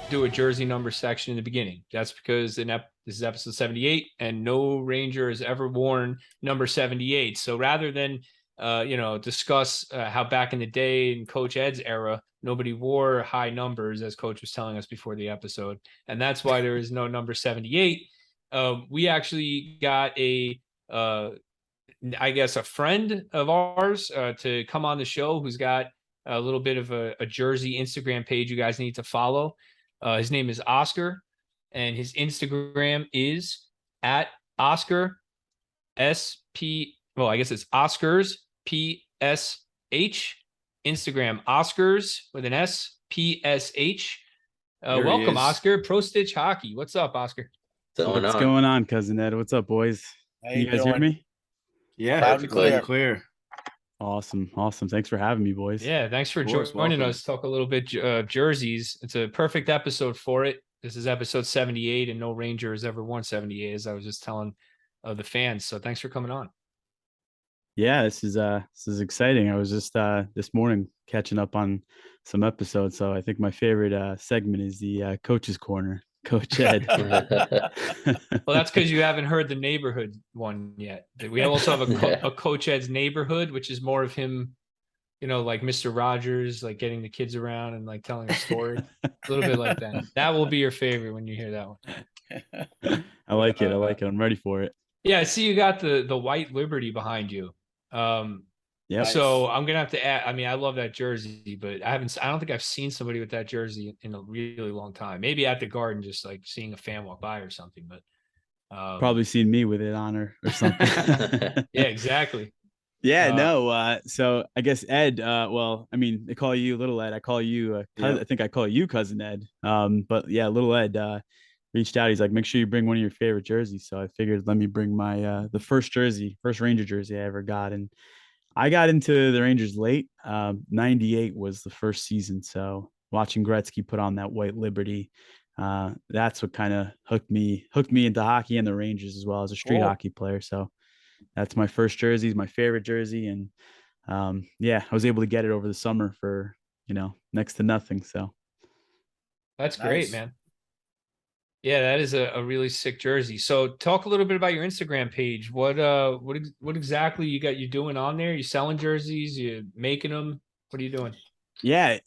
do a jersey number section in the beginning. That's because this is episode 78, and no Ranger has ever worn number 78. So rather than discuss how back in the day in Coach Ed's era, nobody wore high numbers, as Coach was telling us before the episode, and that's why there is no number 78. We actually got I guess, a friend of ours to come on the show who's got a little bit of a Jersey Instagram page you guys need to follow. His name is Oscar, and his Instagram is at Oscar SP. Well, I guess it's Oscars PSH. Instagram Oscars with an S PSH. Welcome, Oscar. Pro Stitch Hockey. What's up, Oscar? What's going on, cousin Ed? What's up, boys? How Can you guys hear me? Yeah, Perfectly clear. Awesome. Thanks for having me, boys. Yeah, thanks for joining us. Talk a little bit jerseys. It's a perfect episode for it. This is episode 78, and no Ranger has ever worn 78, as I was just telling the fans. So thanks for coming on. Yeah, this is exciting. I was just this morning catching up on some episodes. So I think my favorite segment is the Coach's Corner. Coach Ed. Well, that's because you haven't heard the neighborhood one yet. We also have a Coach Ed's neighborhood, which is more of him, like Mr. Rogers, like getting the kids around and like telling a story. A little bit like that. That will be your favorite when you hear that one. I like it. I'm ready for it. Yeah, I see you got the white Liberty behind you. Yeah. So I'm gonna have to add. I mean, I love that jersey, but I don't think I've seen somebody with that jersey in a really long time. Maybe at the Garden, just like seeing a fan walk by or something. But probably seen me with it on or something. Yeah, exactly. Yeah, no. So I guess Ed. Well, I mean, they call you Little Ed. I call you. I think I call you Cousin Ed. But yeah, Little Ed reached out. He's like, make sure you bring one of your favorite jerseys. So I figured, let me bring my the first Ranger jersey I ever got, and I got into the Rangers late. 98 was the first season. So watching Gretzky put on that white Liberty, that's what kind of hooked me into hockey and the Rangers as well as a street hockey player. So that's my first jersey, is my favorite jersey. And yeah, I was able to get it over the summer for, next to nothing. So that's great, man. Yeah, that is a really sick jersey. So talk a little bit about your Instagram page. What exactly you doing on there? You selling jerseys? You making them? What are you doing? Yeah,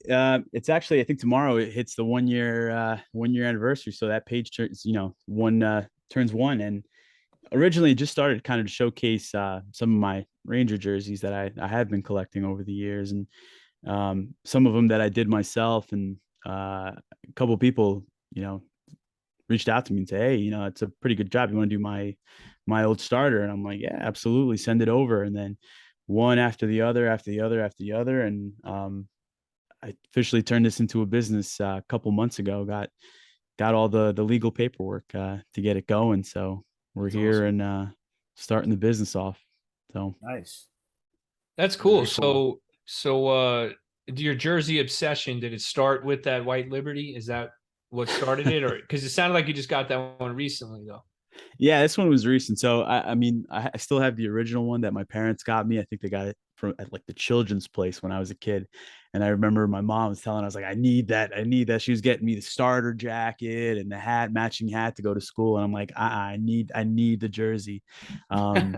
it's actually, I think tomorrow it hits the 1 year anniversary. So that page turns, turns one. And originally it just started kind of to showcase some of my Ranger jerseys that I have been collecting over the years, and some of them that I did myself. And a couple of people, reached out to me and say, hey, it's a pretty good job. You want to do my old starter? And I'm like, yeah, absolutely. Send it over. And then one after the other, And I officially turned this into a business a couple months ago, got all the legal paperwork to get it going. So we're That's here awesome. and starting the business off. So Nice. That's cool. So your jersey obsession, did it start with that white Liberty? Is that what started it? Or because it sounded like you just got that one recently though. yeah, this one was recent. So I mean, I still have the original one that my parents got me. I think they got it from at like the children's place when I was a kid. And I remember my mom was telling, I was like, I need that. She was getting me the starter jacket and the matching hat to go to school. And I'm like, I need the jersey. And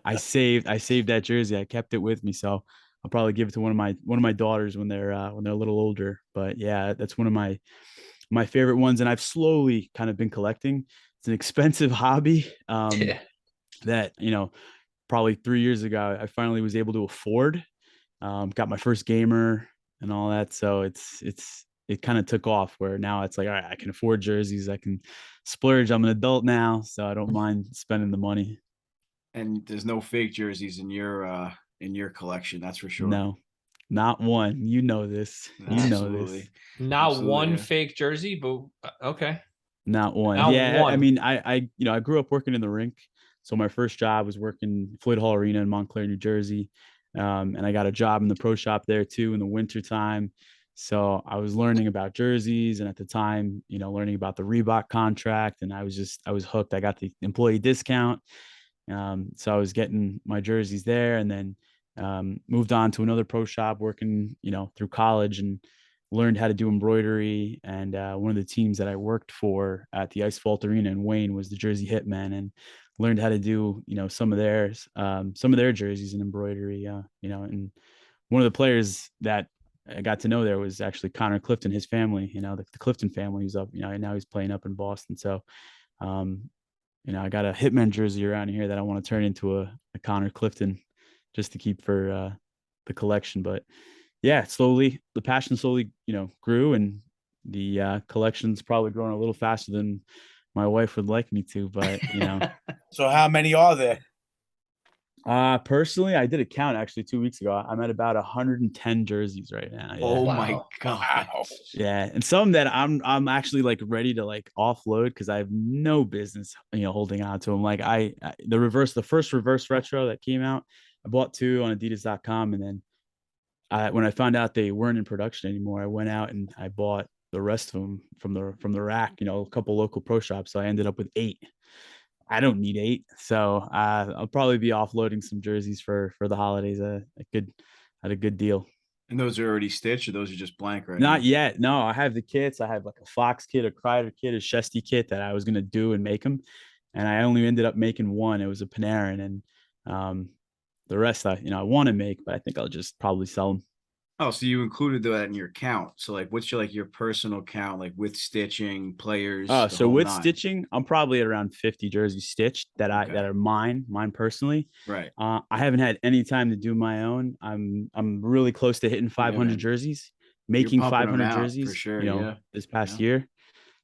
I saved that jersey. I kept it with me. So I'll probably give it to one of my daughters when they're a little older. But yeah, that's one of my favorite ones. And I've slowly kind of been collecting. It's an expensive hobby that, probably 3 years ago, I finally was able to afford. Got my first gamer and all that. So it kind of took off where now it's like, all right, I can afford jerseys. I can splurge. I'm an adult now, so I don't mind spending the money. And there's no fake jerseys in your collection, that's for sure. No, not one. You know this. Absolutely. Not one fake jersey, but okay. Not one. Not yeah. one. I mean, I grew up working in the rink. So my first job was working Floyd Hall Arena in Montclair, New Jersey. And I got a job in the pro shop there too in the winter time. So I was learning about jerseys, and at the time, learning about the Reebok contract, and I was hooked. I got the employee discount. So I was getting my jerseys there, and then moved on to another pro shop working, through college, and learned how to do embroidery. And one of the teams that I worked for at the Ice Vault Arena in Wayne was the Jersey Hitmen, and learned how to do, some of their jerseys and embroidery. And one of the players that I got to know there was actually Connor Clifton, his family. The Clifton family. He's up. And now he's playing up in Boston. So, um, I got a Hitman jersey around here that I want to turn into a Connor Clifton, just to keep for the collection. But yeah, the passion slowly, grew, and the collection's probably growing a little faster than my wife would like me to. But So how many are there? personally, I did a count actually 2 weeks ago. I'm at about 110 jerseys right now. Yeah. Oh Wow. my god. Wow. Yeah, and some that I'm actually like ready to like offload because I have no business, holding on to them. Like the first reverse retro that came out, I bought two on Adidas.com, and then when I found out they weren't in production anymore, I went out and I bought the rest of them from the rack. A couple local pro shops. So I ended up with 8. I don't need 8, so I'll probably be offloading some jerseys for the holidays. At a good deal. And those are already stitched, or those are just blank right Not now? yet. No, I have the kits. I have like a Fox kit, a Kreider kit, a Shesty kit that I was gonna do and make them, and I only ended up making one. It was a Panarin, and the rest I want to make, but I think I'll just probably sell them. Oh, so you included that in your count. So like what's your personal count, like with stitching, players, Oh, the so whole with nine? stitching, I'm probably at around 50 jerseys stitched that Okay. that are mine personally. Right. I haven't had any time to do my own. I'm really close to hitting 500 man. jerseys, You're making pumping them 500 out for jerseys, sure. Yeah. this past Yeah. year.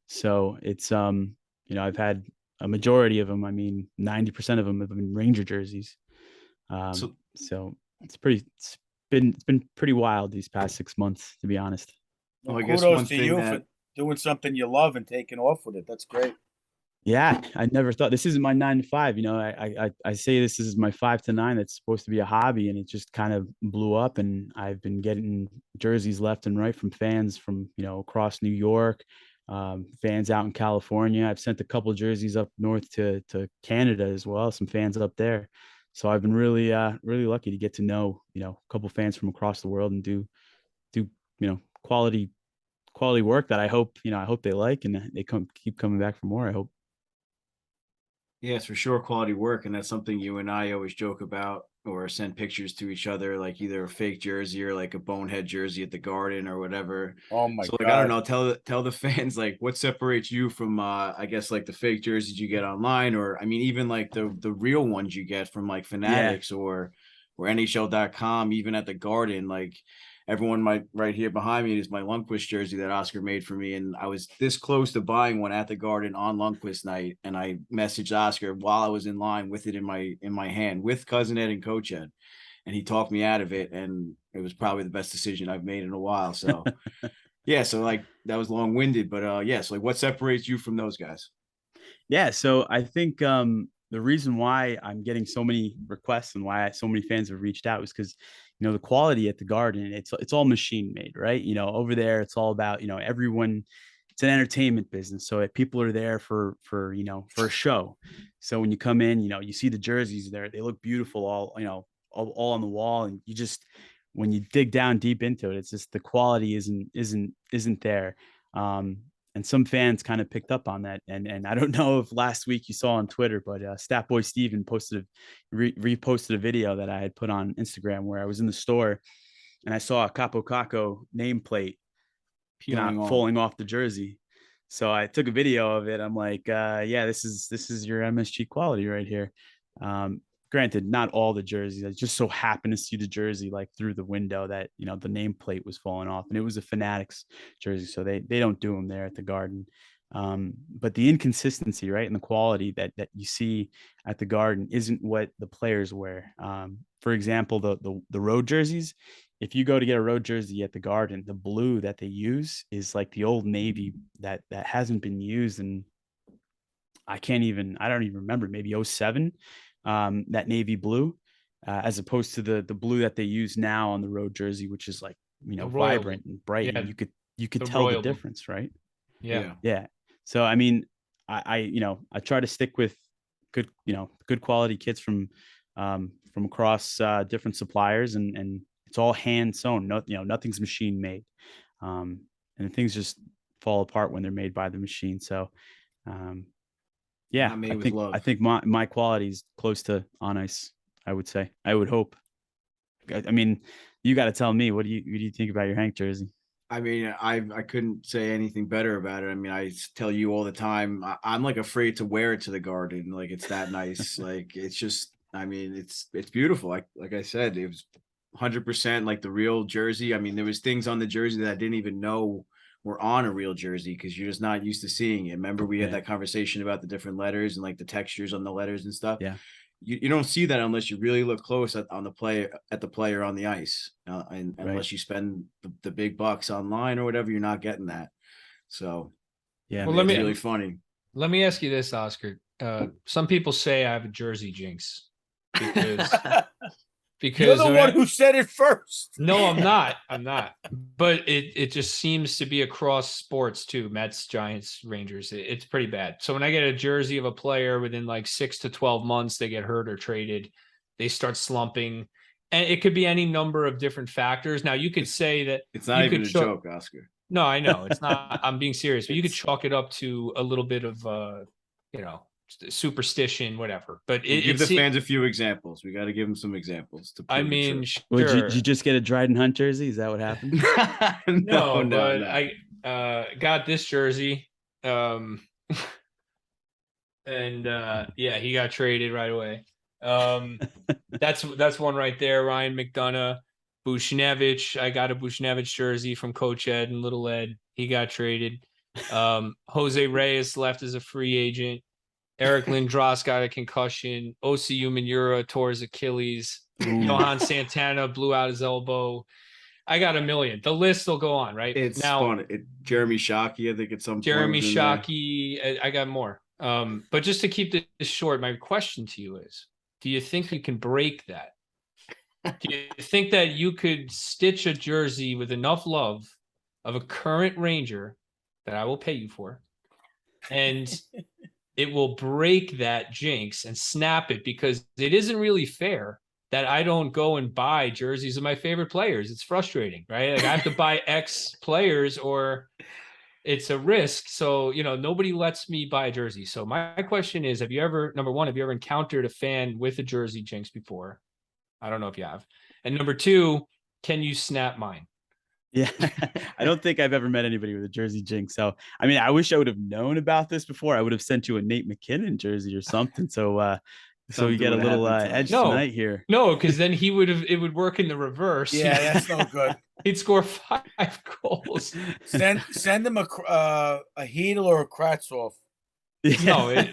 So it's I've had a majority of them. I mean, 90% of them have been Ranger jerseys. So it's been pretty wild these past 6 months, to be honest. Well, Well, I guess kudos one to thing you that for doing something you love and taking off with it. That's great. Yeah, I never thought this isn't my 9 to 5. I say this is my 5 to 9. That's supposed to be a hobby, and it just kind of blew up. And I've been getting jerseys left and right from fans from across New York, fans out in California. I've sent a couple jerseys up north to Canada as well. Some fans up there, so I've been really lucky to get to know a couple fans from across the world and do quality work that I hope they like, and they keep coming back for more. I hope. Yeah, it's for sure quality work, and that's something you and I always joke about or send pictures to each other, like either a fake jersey or like a bonehead jersey at the Garden or whatever. Oh my So like I don't God. know, tell the fans like what separates you from I guess like the fake jerseys you get online, or I mean even like the real ones you get from like Yeah. Fanatics or NHL.com, even at the Garden. Like everyone right here behind me is my Lundqvist jersey that Oscar made for me. And I was this close to buying one at the Garden on Lundqvist night. And I messaged Oscar while I was in line with it in my hand with Cousin Ed and Coach Ed. And he talked me out of it. And it was probably the best decision I've made in a while. So yeah, so like that was long-winded, but yes, like what separates you from those guys? Yeah, so I think the reason why I'm getting so many requests and why so many fans have reached out is because the quality at the Garden, it's all machine made, right? Over there it's all about everyone. It's an entertainment business, so people are there for for a show. So when you come in, you see the jerseys there; they look beautiful, all on the wall, and you just when you dig down deep into it, it's just the quality isn't there. Um, and some fans kind of picked up on that. And I don't know if last week you saw on Twitter, but Statboy Steven reposted a video that I had put on Instagram where I was in the store and I saw a Capo Caco nameplate falling off the jersey. So I took a video of it. I'm like, yeah, this is your MSG quality right here. Granted, not all the jerseys. I just so happened to see the jersey like through the window that the nameplate was falling off, and it was a Fanatics jersey, so they don't do them there at the Garden. But the inconsistency, right, and the quality that you see at the Garden isn't what the players wear. For example, the road jerseys. If you go to get a road jersey at the Garden, the blue that they use is like the old navy that hasn't been used in I don't even remember, maybe '07, that navy blue, as opposed to the blue that they use now on the road jersey, which is like, vibrant and bright. Yeah, And you could the tell the royal blue. difference, right? Yeah. Yeah. Yeah. So, I mean, I try to stick with good quality kits from across different suppliers, and it's all hand sewn. No, nothing's machine made. And things just fall apart when they're made by the machine. So, yeah, Not made with love. I think my quality is close to on ice. I would say. I would hope. I mean, you got to tell me, what do you think about your Hank jersey? I mean, I couldn't say anything better about it. I mean, tell you all the time, I'm like afraid to wear it to the Garden. Like, it's that nice. Like, it's just, I mean, it's beautiful. Like I said, it was 100% like the real jersey. I mean, there was things on the jersey that I didn't even know were on a real jersey because you're just not used to seeing it. Remember, we had that conversation about the different letters and like the textures on the letters and stuff. Yeah. You don't see that unless you really look close at the player on the ice, and unless you spend the big bucks online or whatever, you're not getting that. So, yeah, well, it's really funny. Let me ask you this, Oscar. Some people say I have a jersey jinx because You're the one who said it first. No, I'm not. I'm not. But it just seems to be across sports too. Mets, Giants, Rangers. It's pretty bad. So when I get a jersey of a player within like 6 to 12 months, they get hurt or traded, they start slumping. And it could be any number of different factors. Now you could say that it's not even a joke, Oscar. No, I know it's not. I'm being serious, but you could chalk it up to a little bit of superstition, whatever. But give the fans a few examples. We got to give them some examples to prove I mean, sure. Did you just get a Dryden Hunt jersey? Is that what happened? No. I got this jersey, and yeah, he got traded right away. That's one right there. Ryan McDonough, Bushnevich. I got a Bushnevich jersey from Coach Ed and Little Ed. He got traded. Jose Reyes left as a free agent. Eric Lindros got a concussion. Osi Umenyiora tore his Achilles. Johan Santana blew out his elbow. I got a million. The list will go on, right? It's fun. Jeremy Shockey, I think at some point. Jeremy Shockey. I got more. But just to keep this short, my question to you is, do you think you can break that? Do you think that you could stitch a jersey with enough love of a current Ranger that I will pay you for, and it will break that jinx and snap it? Because it isn't really fair that I don't go and buy jerseys of my favorite players. It's frustrating, right? Like I have to buy X players or it's a risk. So, nobody lets me buy a jersey. So my question is, number one, have you ever encountered a fan with a jersey jinx before? I don't know if you have. And number two, can you snap mine? Yeah, I don't think I've ever met anybody with a jersey jinx. So, I mean, I wish I would have known about this before. I would have sent you a Nate McKinnon jersey or something. So, so you get a little edge tonight here. No, because then it would work in the reverse. Yeah, that's no good. He'd score 5 goals. Send him a Hedel or a Kratzov. No,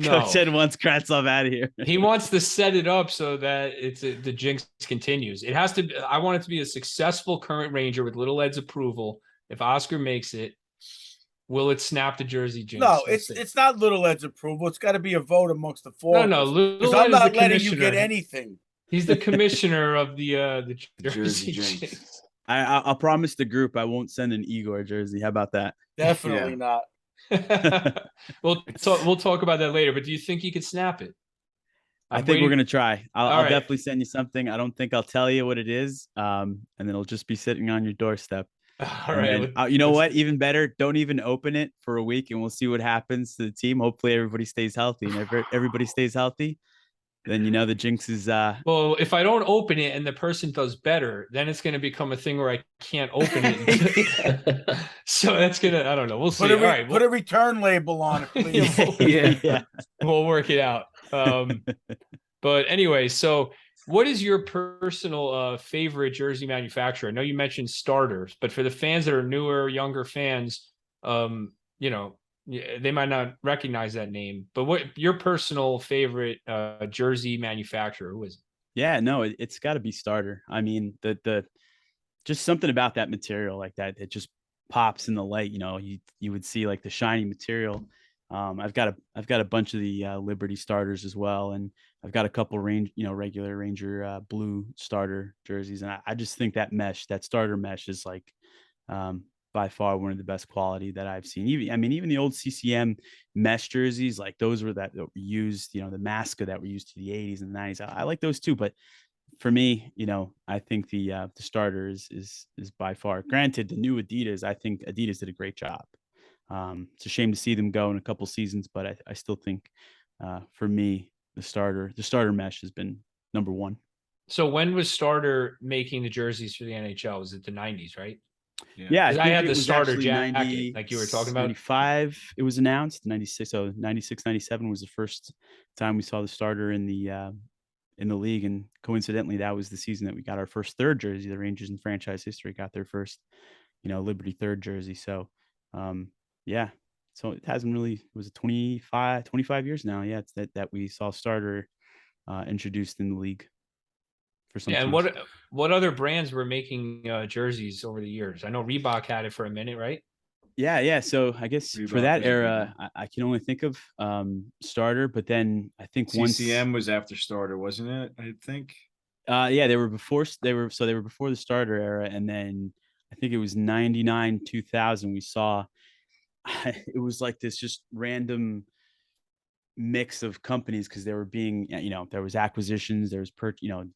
Coach Ed wants Kratzov out of here. He wants to set it up so that the jinx continues. It has to. I want it to be a successful current Ranger with Little Ed's approval. If Oscar makes it, will it snap the jersey jinx? No, it's not Little Ed's approval. It's got to be a vote amongst the four. No, Little Ed I'm not letting you get anything. He's the commissioner of the jersey jinx. I'll promise the group I won't send an Igor jersey. How about that? Definitely not. We'll talk about that later. But do you think you could snap it? I think we're gonna try. I'll definitely send you something. I don't think I'll tell you what it is, and then it'll just be sitting on your doorstep. All right. You know what? Even better, don't even open it for a week, and we'll see what happens to the team. Hopefully, everybody stays healthy, and if everybody stays healthy, then the jinx is. Well, if I don't open it and the person does better, then it's going to become a thing where I can't open it. So that's gonna. I don't know. We'll see. Put a return label on it, please. Yeah. We'll work it out. But anyway, so what is your personal favorite jersey manufacturer? I know you mentioned Starters, but for the fans that are newer, younger fans, they might not recognize that name. But what your personal favorite jersey manufacturer? Who is it? Yeah, no, it's got to be Starter. I mean, the just something about that material like that, it just pops in the light. You would see like the shiny material. I've got a bunch of the Liberty Starters as well, and I've got a couple regular Ranger blue starter jerseys, and I just think that starter mesh is like by far one of the best quality that I've seen. Even the old CCM mesh jerseys, like those were used, the Masca that were used to the 80s and the 90s. I like those too, but for me, I think the starter is by far. Granted, the new Adidas, I think Adidas did a great job. It's a shame to see them go in a couple seasons, but I still think for me the starter mesh has been number one. So when was Starter making the jerseys for the NHL? Was it the 90s, right? Yeah, I 'Cause I think had it the was starter actually jacket like you were talking about. 95. It was announced 96. So 96, 97 was the first time we saw the starter in the league, and coincidentally, that was the season that we got our first third jersey. The Rangers in franchise history got their first, Liberty third jersey. So, yeah. So it hasn't really. Was it 25 years now? Yeah, it's that we saw starter introduced in the league for some Yeah, and teams. what other brands were making jerseys over the years? I know Reebok had it for a minute, right? Yeah. So I guess for Reebok that was a big era, one. I can only think of starter, but then I think once CCM was after starter, wasn't it? I think. yeah, they were before the starter era, and then I think it was 99, 2000. We saw it was like this just random mix of companies because they were being, there was acquisitions, there was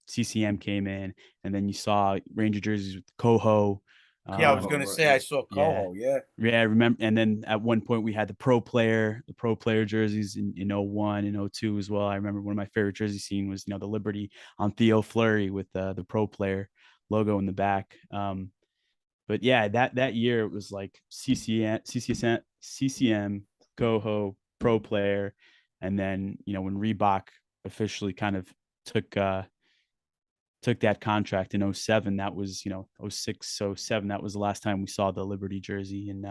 CCM came in, and then you saw Ranger jerseys with Coho. Yeah, I was Coho, gonna right, say yeah. I saw Yeah. Coho. Yeah. Yeah, I remember. And then at one point we had the pro player jerseys in 01 and 02 as well. I remember one of my favorite jersey scene was, the Liberty on Theo Fleury with the pro player logo in the back. But yeah, that year it was like CCM, Coho, pro player. And then, when Reebok officially kind of took that contract in 07, that was, 06, 07, that was the last time we saw the Liberty jersey. And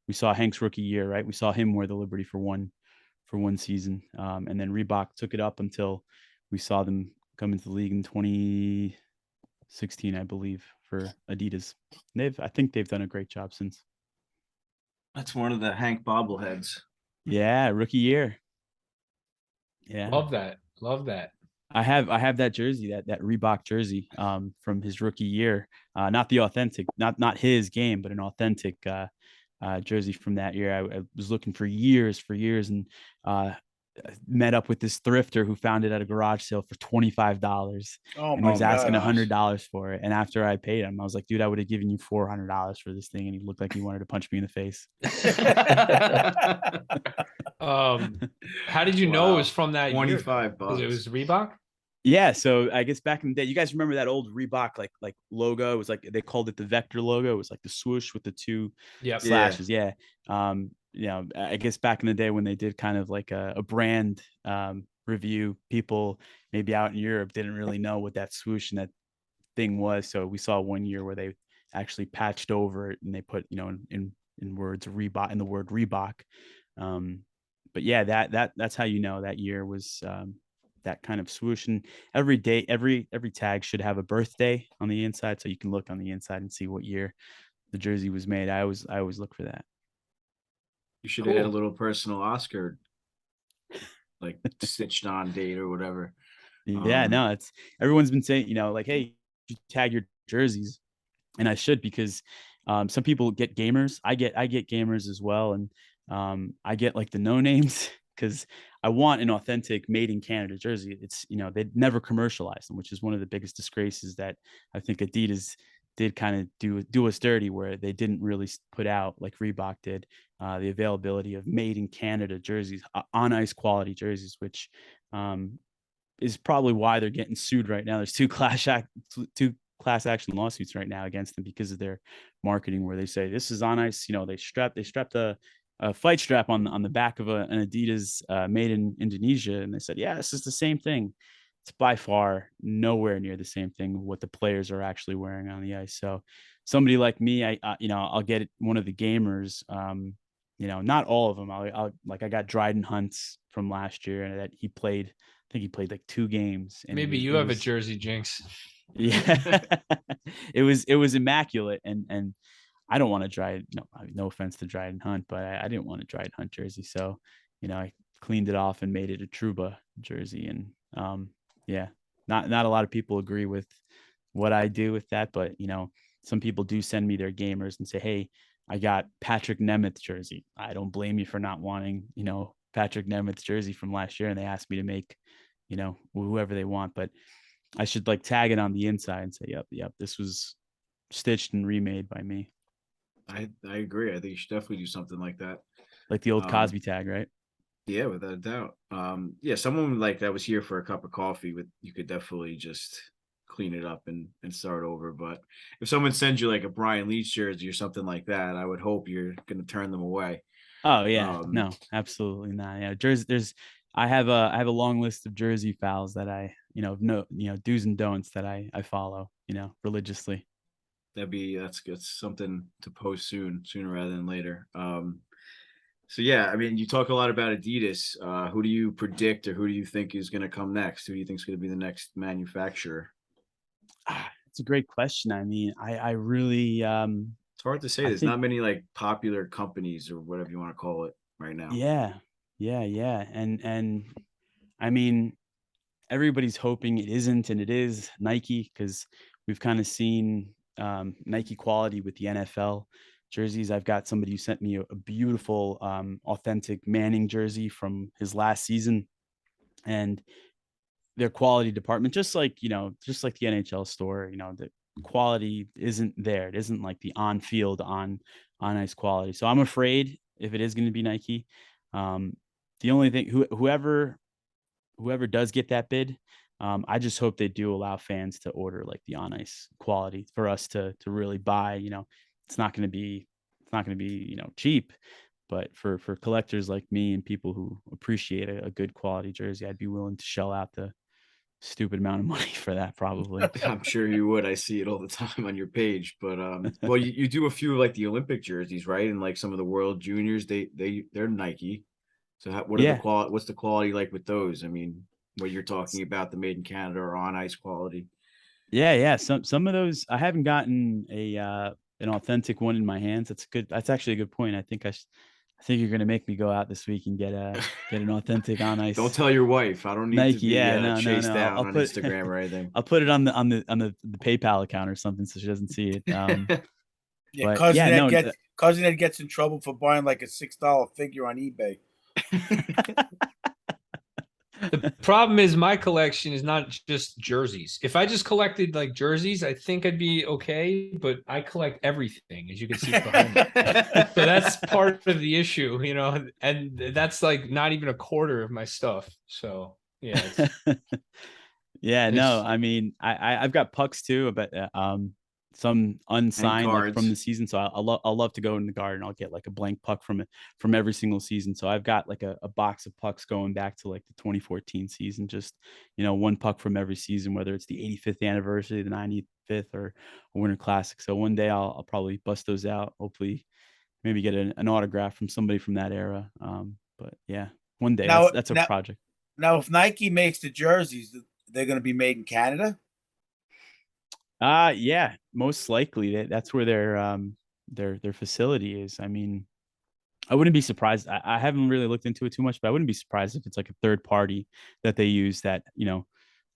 we saw Hank's rookie year, right? We saw him wear the Liberty for one season. And then Reebok took it up until we saw them come into the league in 2016, I believe, for Adidas. I think they've done a great job since. That's one of the Hank bobbleheads. Yeah, rookie year. Yeah. Love that. Love that. I have that jersey, that Reebok jersey from his rookie year. Not the authentic, not his game, but an authentic jersey from that year. I was looking for years, and met up with this thrifter who found it at a garage sale for $25, Oh and he my was asking God. $100 for it. And after I paid him, I was like, dude, I would have given you $400 for this thing, and he looked like he wanted to punch me in the face. How did you know it was from that year? 25 Because it bucks. was Reebok? Yeah, so I guess back in the day, you guys remember that old Reebok like logo? It was like they called it the vector logo. It was like the swoosh with the two Yep. slashes. Yeah. I guess back in the day when they did kind of like a brand review, people maybe out in Europe didn't really know what that swoosh and that thing was. So we saw one year where they actually patched over it and they put, in words Reebok, in the word Reebok. But yeah, that's how that year was that kind of swoosh. And every day, every tag should have a birthday on the inside, so you can look on the inside and see what year the jersey was made. I always look for that. You should add a Cool. little personal Oscar, like stitched on date or whatever. Yeah, no, it's everyone's been saying, like, hey, you tag your jerseys, and I should, because some people get gamers. I get gamers as well, and I get like the no names because I want an authentic made in Canada jersey. It's they never commercialized them, which is one of the biggest disgraces that I think Adidas did kind of do us dirty, where they didn't really put out, like Reebok did, the availability of made in Canada jerseys, on ice quality jerseys, which is probably why they're getting sued right now. There's two class action lawsuits right now against them because of their marketing, where they say this is on ice. They strapped a fight strap on the back of an Adidas made in Indonesia, and they said, yeah, this is the same thing. It's by far nowhere near the same thing what the players are actually wearing on the ice. So somebody like me, I'll get one of the gamers. Not all of them. I got Dryden Hunts from last year, and that he played. I think he played like 2 games. And Maybe you have a jersey jinx. Yeah, it was immaculate, and I don't want to no offense to Dryden Hunt, but I didn't want a Dryden Hunt jersey, so I cleaned it off and made it a Trouba jersey. And yeah, not a lot of people agree with what I do with that, but some people do send me their gamers and say, hey, I got Patrick Nemeth jersey. I don't blame you for not wanting Patrick Nemeth jersey from last year, and they asked me to make whoever they want. But I should like tag it on the inside and say, yep, this was stitched and remade by me. I agree. I think you should definitely do something like that. Like the old Um, Cosby tag, right? Yeah, without a doubt. Yeah, someone like that was here for a cup of coffee with you could definitely just clean it up and start over. But if someone sends you like a Brian Leach jersey or something like that, I would hope you're gonna turn them away. Oh yeah, Um, no, absolutely not. Yeah, jersey. I have a long list of jersey fouls that I, do's and don'ts that I follow, religiously. that's good. Something to post sooner rather than later. So yeah, I mean, you talk a lot about Adidas. Who do you predict, or who do you think is going to come next? Who do you think is going to be the next manufacturer? It's a great question. I mean, I really, It's hard to say. I There's think, not many like popular companies or whatever you want to call it right now. yeah, and I mean, everybody's hoping it isn't, and it is Nike because we've kind of seen Nike quality with the NFL jerseys. I've got somebody who sent me a beautiful, authentic Manning jersey from his last season, and their quality department, just like the NHL store, the quality isn't there. It isn't like the on field, on ice quality. So I'm afraid if it is going to be Nike, um, the only thing whoever does get that bid, I just hope they do allow fans to order like the on ice quality for us to really buy. It's not going to be cheap, but for collectors like me and people who appreciate a good quality jersey, I'd be willing to shell out the stupid amount of money for that probably. I'm sure you would. I see it all the time on your page. But well, you do a few like the Olympic jerseys, right? And like some of the World Juniors, they're Nike. So what are the Yeah. quality? What's the quality like with those? I mean, what you're talking about, the made in Canada or on ice quality. Yeah. Some of those I haven't gotten an authentic one in my hands. That's actually a good point. I think you're gonna make me go out this week and get an authentic on Don't ice tell your wife. I don't need to Nike. be Yeah, no. chased down I'll on put Instagram or anything. I'll put it on the PayPal account or something so she doesn't see it. Yeah, But yeah, no. cousin Ed gets in trouble for buying like a $6 figure on eBay. The problem is my collection is not just jerseys. If I just collected like jerseys, I think I'd be okay, but I collect everything, as you can see behind me. So that's part of the issue, and that's like not even a quarter of my stuff. So yeah, Yeah, no, it's I mean, I've got pucks too, but some And unsigned like from cards. the season. So I'll love to go in the garden. I'll get like a blank puck from it from every single season. So I've got like a box of pucks going back to like the 2014 season. Just one puck from every season, whether it's the 85th anniversary, the 95th, or a Winter Classic. So one day I'll probably bust those out. Hopefully, maybe get an autograph from somebody from that era. But yeah, one day Now, that's a now, project. now, if Nike makes the jerseys, they're going to be made in Canada. Yeah, most likely that's where their facility is. I mean, I wouldn't be surprised. I haven't really looked into it too much, but I wouldn't be surprised if it's like a third party that they use that,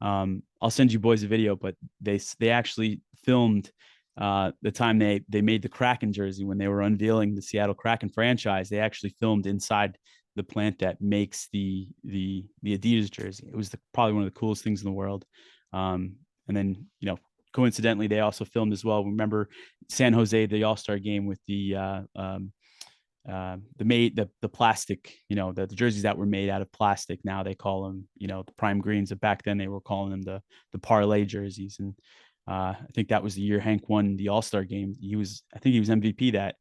I'll send you boys a video, but they actually filmed the time they made the Kraken jersey when they were unveiling the Seattle Kraken franchise. They actually filmed inside the plant that makes the Adidas jersey. It was probably one of the coolest things in the world. And then, coincidentally, they also filmed as well. Remember San Jose, the All-Star game with the plastic, the jerseys that were made out of plastic. Now they call them, the prime greens. But back then they were calling them the parlay jerseys. And I think that was the year Hank won the All-Star game. I think he was MVP that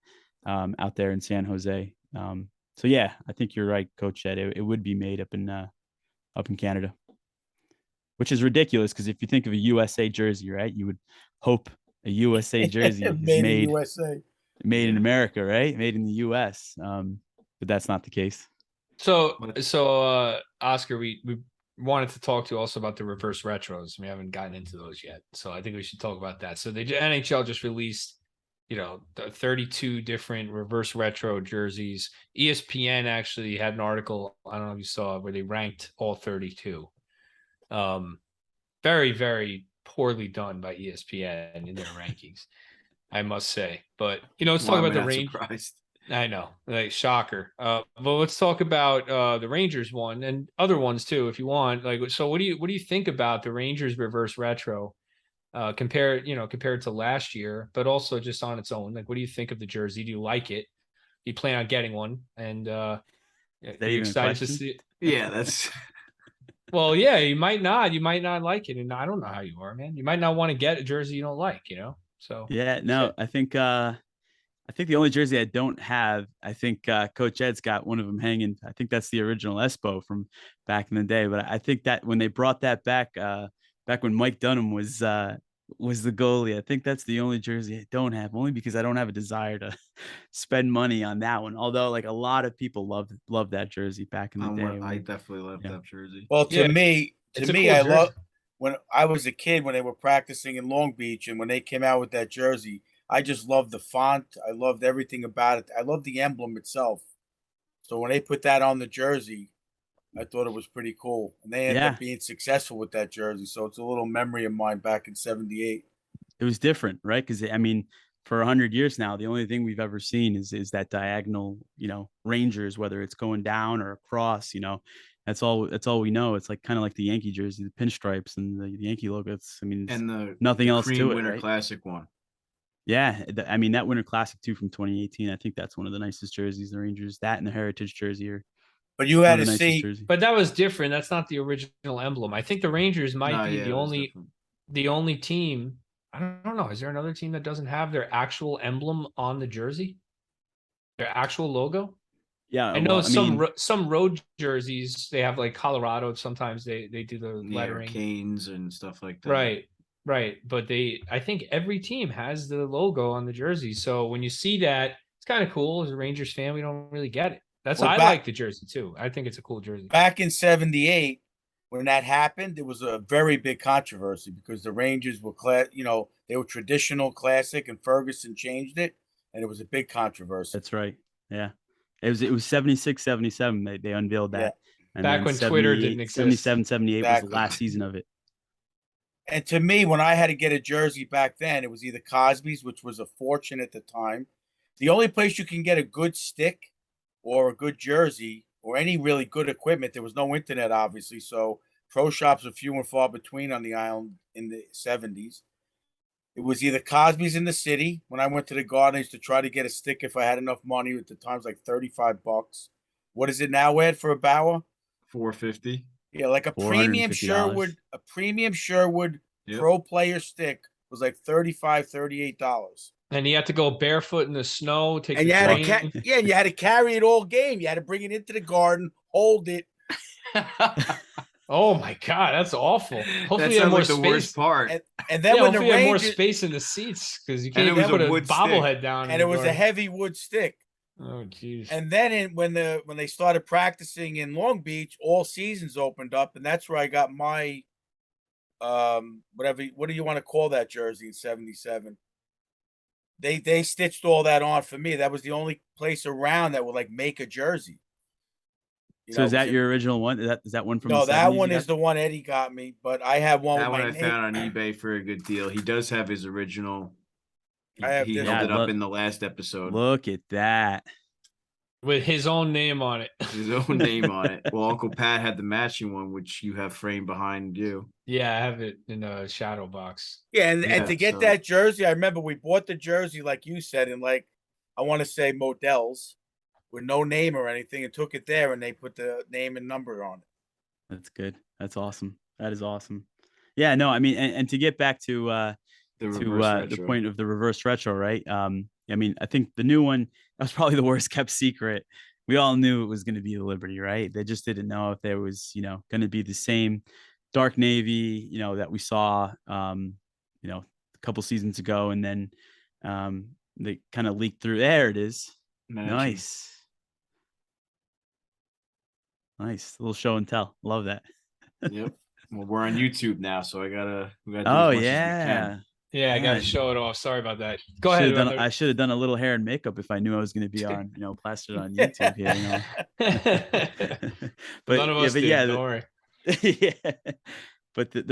out there in San Jose. So yeah, I think you're right, Coach Ed. It would be made up in Canada, which is ridiculous because if you think of a USA jersey, right, you would hope a USA jersey is Made in USA. made in America, right? Made in the US. But that's not the case. so Oscar, we wanted to talk to you also about the reverse retros. We haven't gotten into those yet, so I think we should talk about that. So the NHL just released, the 32 different reverse retro jerseys. ESPN actually had an article, I don't know if you saw, where they ranked all 32. Very, very poorly done by ESPN in their rankings, I must say. But let's talk about the range. Surprised. I know, like shocker. But let's talk about the Rangers one and other ones too, if you want. Like, so what do you think about the Rangers reverse retro? Compared to last year, but also just on its own. Like, what do you think of the jersey? Do you like it? Do you plan on getting one? And are Is that you even a excited to question? see it? Yeah, that's Well, yeah, you might not. You might not like it, and I don't know how you are, man. You might not want to get a jersey you don't like. So Yeah, just no, I think the only jersey I don't have, I think Coach Ed's got one of them hanging. I think that's the original Espo from back in the day. But I think that when they brought that back, back when Mike Dunham was the goalie, I think that's the only jersey I don't have, only because I don't have a desire to spend money on that one. Although, like a lot of people love that jersey back in the day. I When, definitely love you know, that jersey. Well, yeah, to it's a me, cool I jersey. love when I was a kid when they were practicing in Long Beach and when they came out with that jersey. I just loved the font. I loved everything about it. I loved the emblem itself. So when they put that on the jersey, I thought it was pretty cool. And they ended yeah, up being successful with that jersey. So it's a little memory of mine back in '78. it was different, right? Because I mean, for 100 years now, the only thing we've ever seen is that diagonal, Rangers, whether it's going down or across, that's all we know. It's like kind of like the Yankee jersey, the pinstripes and the Yankee logo. I mean, it's And the nothing the else cream to it, winter right? classic one. Yeah, I mean that Winter Classic too from 2018. I think that's one of the nicest jerseys. The Rangers, that and the Heritage jersey are But you one had of the to nicest see, jerseys. But that was different. That's not the original emblem. I think the Rangers might No, be yeah, the it was only different. the only team. I don't know. Is there another team that doesn't have their actual emblem on the jersey? Their actual logo? Yeah, I know well, I mean, some road jerseys they have like Colorado. Sometimes they do the Yeah, or lettering. canes and stuff like that. Right, right. But I think every team has the logo on the jersey. So when you see that, it's kind of cool. As a Rangers fan, we don't really get it. well, I like the jersey too. I think it's a cool jersey. back in '78 when that happened, it was a very big controversy because the Rangers were they were traditional classic and Ferguson changed it and it was a big controversy. that's right. Yeah, it was 76, 77. They unveiled Yeah, that, and Back then when Twitter didn't 78, exist. 77, 78 was the exactly. last season of it. And to me, when I had to get a jersey back then, it was either Cosby's, which was a fortune at the time. The only place you can get a good stick or a good jersey or any really good equipment, there was no internet, obviously. So pro shops were few and far between on the island in the '70s. It was either Cosby's in the city. When I went to the garden, I used to try to get a stick if I had enough money. At the times, like $35. What is it now, Ed, for a Bauer? 450. Yeah, like $450. A premium Sherwood Yep. pro player stick was like $38. And you had to go barefoot in the snow, take And the you had train. and you had to carry it all game. You had to bring it into the garden, hold it, Oh my god, that's awful. Hopefully That you have sounds more like the space. worst part. and then Yeah, when the hopefully you have more Rangers space in the seats because you And can't it even was put a a wood stick. bobblehead down. and it was a heavy wood stick. Oh jeez. And then when they started practicing in Long Beach, all seasons opened up, and that's where I got my what do you want to call that jersey in '77? They stitched all that on for me. That was the only place around that would like make a jersey. So It is was that in, your original one? Is that one from the no, that 70s one you is got? the one Eddie got me, but I have one That with one my I name. found on eBay for a good deal. He does have his original. I have He this held Yeah, it one. up in the last episode. look at that. With his own name on it. His own name on it. Well, Uncle Pat had the matching one, which you have framed behind you. Yeah, I have it in a shadow box. Yeah, and Yeah, to get so- that jersey, I remember we bought the jersey, like you said, in like I want to say Models with no name or anything, and took it there, and they put the name and number on it. That's good. That's awesome. That is awesome. Yeah, no, I mean, and to get back to The reverse the retro. point of the reverse retro, right? I mean, I think the new one that was probably the worst kept secret. We all knew it was going to be the Liberty, right? They just didn't know if there was, going to be the same dark navy, that we saw, a couple seasons ago, and then they kind of leaked through. There it is. Matching. Nice little show and tell. Love that. Yep. Well, we're on YouTube now, so we gotta do Oh as much as we yeah. can. Yeah, I got to Yeah. show it off. Sorry about that. Go ahead. I should have done a little hair and makeup if I knew I was going to be on, plastered on YouTube here, None of us did. yeah, Don't worry. yeah. But the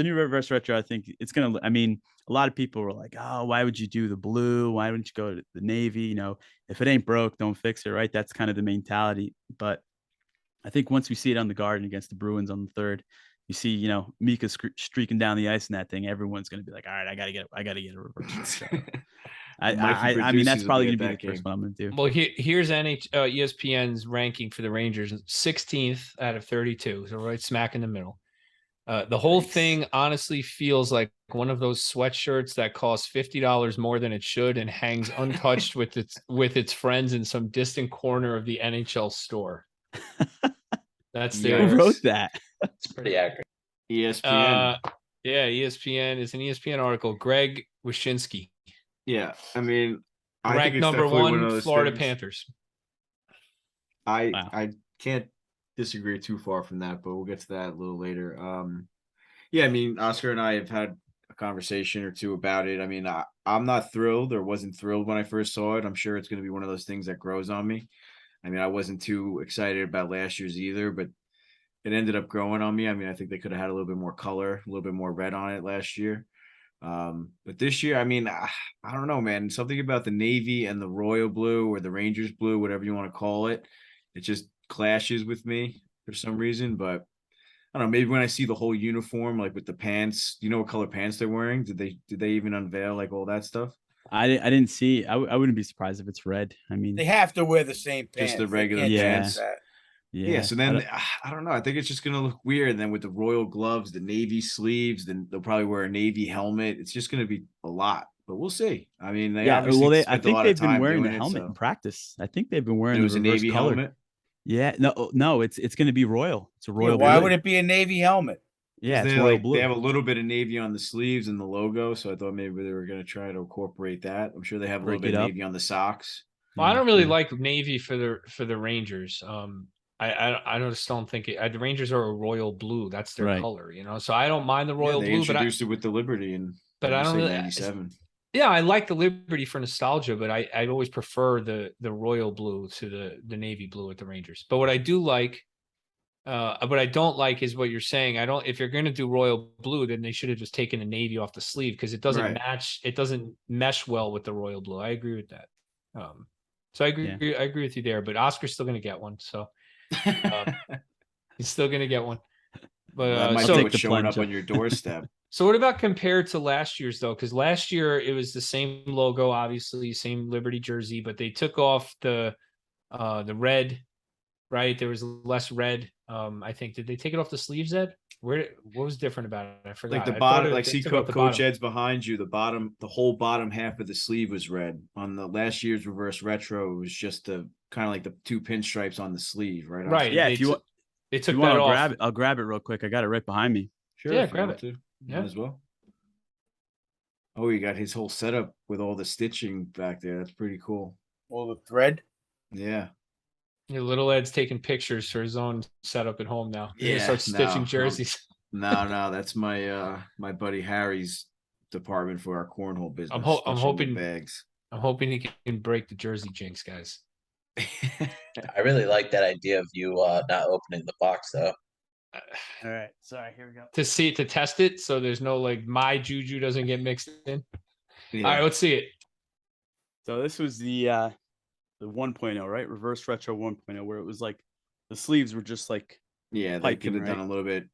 new reverse retro, I think it's gonna. I mean, a lot of people were like, "Oh, why would you do the blue? Why wouldn't you go to the navy? You know, if it ain't broke, don't fix it." Right? That's kind of the mentality. But I think once we see it on the Garden against the Bruins on the third, you see, Mika streaking down the ice in that thing. Everyone's gonna be like, "All right, I gotta get a reverse retro." I mean, that's probably gonna be the first one I'm gonna do. Well, here's ESPN's ranking for the Rangers, 16th out of 32, so right smack in the middle. The whole thing honestly feels like one of those sweatshirts that costs $50 more than it should and hangs untouched with its friends in some distant corner of the NHL store. That's Who wrote that? It's pretty accurate. ESPN. Yeah, ESPN is an ESPN article. Greg Wyshynski. Yeah, I mean, I think Ranked it's number definitely one of one, those Florida things. Panthers. Wow. I can't disagree too far from that, but we'll get to that a little later. Yeah, I mean, Oscar and I have had a conversation or two about it. I mean, I'm not thrilled or wasn't thrilled when I first saw it. I'm sure it's going to be one of those things that grows on me. I mean, I wasn't too excited about last year's either, but it ended up growing on me. I mean, I think they could have had a little bit more color, a little bit more red on it last year. But this year, I mean, I don't know, man. Something about the Navy and the Royal Blue or the Rangers Blue, whatever you want to call it, it just clashes with me for some reason. But I don't know, maybe when I see the whole uniform, like with the pants, you know what color pants they're wearing? Did they even unveil like all that stuff? I didn't see. I wouldn't be surprised if it's red. I mean, They have to wear the same pants. Just the They regular can't change pants. that. Yeah, so then I don't know. I think it's just gonna look weird. And then with the royal gloves, the navy sleeves, then they'll probably wear a navy helmet. It's just gonna be a lot, but we'll see. I mean, they obviously well, I spent a think lot they've of been time wearing the doing it, helmet so- in practice. I think they've been wearing It was the a reverse navy color. helmet. Yeah, no, it's going to be royal. It's a royal. Why blue. would it be a navy helmet? Yeah, it's They royal like blue. they have a little bit of navy on the sleeves and the logo, so I thought maybe they were gonna try to incorporate that. I'm sure they have a little Break bit it of up. navy on the socks. Well, I don't really Yeah. like navy for the Rangers. I just don't think the Rangers are a royal blue. That's their Right. color, So I don't mind the royal They blue, but introduced it with the Liberty and I don't really. 97. Yeah, I like the Liberty for nostalgia, but I always prefer the royal blue to the navy blue at the Rangers. But what I do like, what I don't like is what you're saying. If you're going to do royal blue, then they should have just taken the navy off the sleeve because it doesn't Right. match. It doesn't mesh well with the royal blue. I agree with that. So I agree. Yeah. I agree with you there. But Oscar's still going to get one. So he's still going to get one. But That might so be take what's the showing up plunger. on your doorstep. So what about compared to last year's though? Because last year it was the same logo, obviously, same Liberty jersey, but they took off the red, right? There was less red. I think did they take it off the sleeves, Ed? What was different about it? I forgot. Like the I thought bottom, it- like they see took off the Coach bottom. Ed's behind you. The whole bottom half of the sleeve was red. On the last year's reverse retro, it was just the kind of like the two pinstripes on the sleeve, right? Right. Yeah, They if you want, they took you want, that I'll off. grab it. I'll grab it real quick. I got it right behind me. Sure. Yeah, if you grab want it. to. Yeah. Might as well. Oh, you got his whole setup with all the stitching back there. That's pretty cool. All the thread. Yeah. Yeah, little Ed's taking pictures for his own setup at home now. He's gonna Yeah, start stitching no, jerseys. No, that's my my buddy Harry's department for our cornhole business. I'm stitching the hoping- bags. I'm hoping he can break the jersey jinx, guys. I really like that idea of you not opening the box though. All right. Sorry. Here we go. To test it, so there's no like my juju doesn't get mixed in. Yeah. All right, let's see it. So this was the 1.0, right? Reverse retro 1.0, where it was like the sleeves were just like Yeah, they piping, could have done right?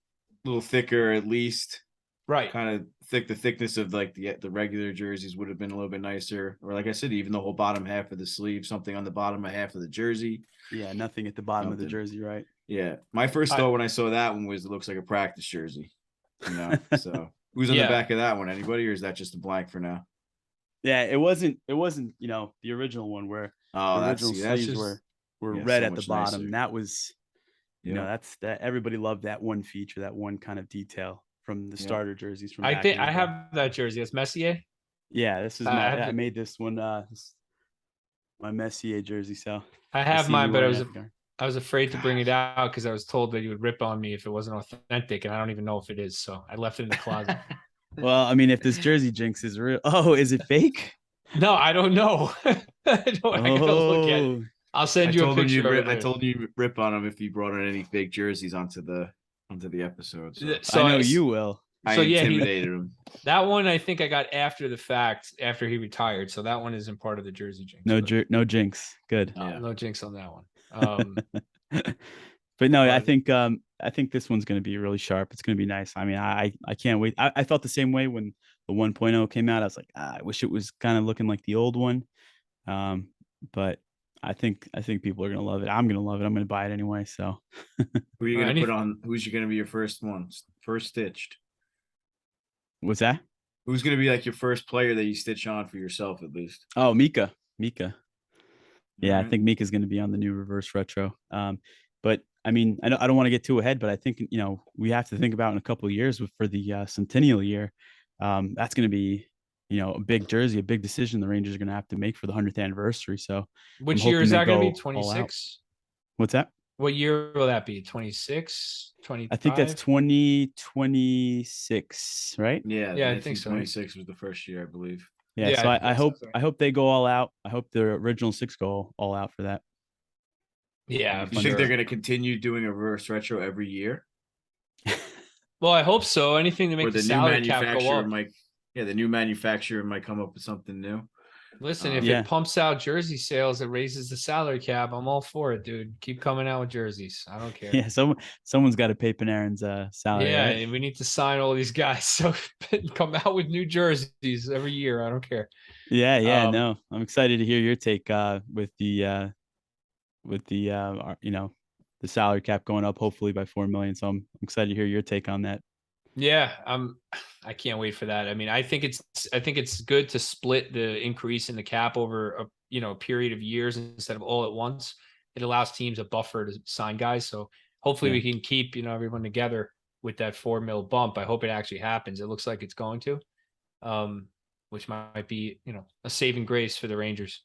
a little thicker at least. Right. Kind of the thickness of like the regular jerseys would have been a little bit nicer. Or like I said, even the whole bottom half of the sleeve, something on the bottom half of the jersey. Yeah, nothing at the bottom of the Something. jersey, right? Yeah. My first I- thought when I saw that one was it looks like a practice jersey. So who's on Yeah. the back of that one? Anybody, or is that just a blank for now? Yeah, it wasn't the original one where Oh, the that's original that's sleeves just were yeah, red so at the much bottom. nicer. That was Yeah. that's that everybody loved that one feature, that one kind of detail from the Yeah. starter jerseys from I back think in the I day. have that jersey. It's Messier. Yeah, this is I have I the- made this one my Messier jersey, so I I have see mine, you but wearing it, Gar. I was afraid to bring it out because I was told that you would rip on me if it wasn't authentic, and I don't even know if it is. So I left it in the closet. Well, I mean, if this jersey jinx is real, oh, is it fake? No, I don't know. I gotta look at it. Oh, I'll send you a picture of it. I later. told you to rip on him if you brought on any fake jerseys onto the onto the episode. So So I know you will. I So yeah, intimidated him. that one I think I got after the fact, after he retired. So that one isn't part of the Jersey jinx. No, but, no jinx. Good. Yeah. no jinx on that one. But no, But- I think this one's going to be really sharp. It's going to be nice. I mean, I can't wait. I felt the same way when the 1.0 came out. I was like, I wish it was kind of looking like the old one. But I think people are going to love it. I'm going to love it. I'm going to buy it anyway. So Who are you Well, gonna put on? Who's gonna be your first one? First stitched. what's that? Who's gonna be like your first player that you stitch on for yourself at least? Oh, Mika. Yeah, I Alright. think Mika's going to be on the new reverse retro. But I mean, I don't want to get too ahead, but I think, we have to think about in a couple of years for the centennial year. That's going to be, a big jersey, a big decision the Rangers are going to have to make for the 100th anniversary. So which I'm year hoping is they that going to be? go all out. 26? What's that? What year will that be? 26? 25? I think that's 2026, right? Yeah, Yeah, I think so, right? 1926 was the first year, I believe. Yeah. Yeah, So I think that sounds right. I hope they go all out. I hope the original 6 go all out for that. Yeah, You I'm You think sure. they're gonna continue doing a reverse retro every year? Well, I hope so. Anything to Or make the the new salary cap go manufacturer up. might the new manufacturer might come up with something new. Listen, if Yeah. it pumps out jersey sales, it raises the salary cap. I'm all for it, dude. Keep coming out with jerseys. I don't care. Yeah. Someone's got to pay Panarin's salary. Yeah, Right? and we need to sign all these guys. So come out with new jerseys every year. I don't care. Yeah. Um, No, I'm excited to hear your take with the the salary cap going up hopefully by 4 million. So I'm excited to hear your take on that. Yeah, I can't wait for that. I mean, I think it's good to split the increase in the cap over a period of years instead of all at once. It allows teams a buffer to sign guys. So hopefully Yeah. we can keep everyone together with that 4 mil bump. I hope it actually happens. It looks like it's going to, which might be a saving grace for the Rangers.